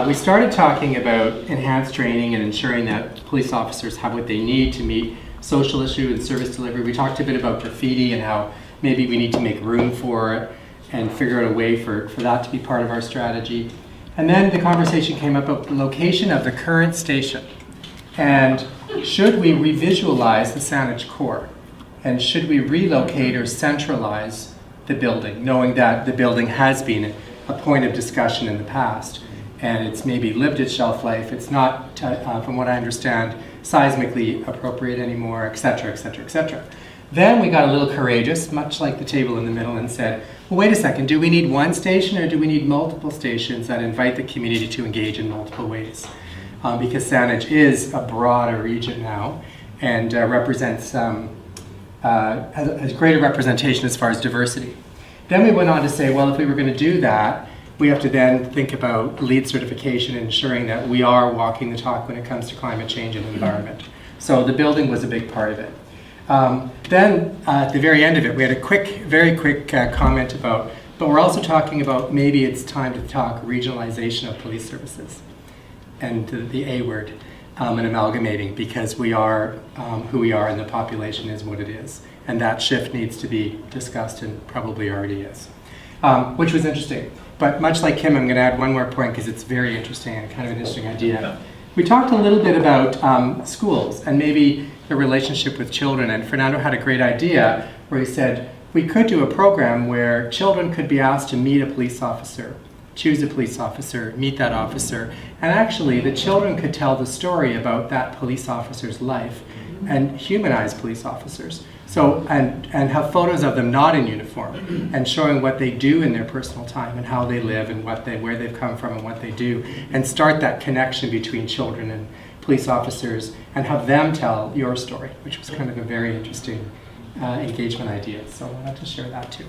we started talking about enhanced training and ensuring that police officers have what they need to meet social issue and service delivery. We talked a bit about graffiti and how maybe we need to make room for it and figure out a way for that to be part of our strategy. And then the conversation came up about the location of the current station. And should we revisualize the Saanich core? And should we relocate or centralize the building, knowing that the building has been a point of discussion in the past, and it's maybe lived its shelf life, it's not, from what I understand, seismically appropriate anymore, et cetera, et cetera, et cetera. Then we got a little courageous, much like the table in the middle, and said, well, wait a second, do we need one station or do we need multiple stations that invite the community to engage in multiple ways? Because Saanich is a broader region now and represents, has greater representation as far as diversity. Then we went on to say, well, if we were going to do that, we have to then think about LEED certification and ensuring that we are walking the talk when it comes to climate change and environment. So the building was a big part of it. Then at the very end of it, we had a very quick comment about, but we're also talking about maybe it's time to talk regionalization of police services and the A word and amalgamating, because we are who we are and the population is what it is. And that shift needs to be discussed and probably already is, which was interesting. But much like Kim, I'm going to add one more point because it's very interesting and kind of an interesting idea. We talked a little bit about schools and maybe the relationship with children, and Fernando had a great idea where he said we could do a program where children could be asked to meet a police officer, choose a police officer, meet that officer, and actually the children could tell the story about that police officer's life and humanize police officers. So, and have photos of them not in uniform and showing what they do in their personal time and how they live and where they've come from and what they do, and start that connection between children and police officers and have them tell your story, which was kind of a very interesting engagement idea. So I wanted to share that too.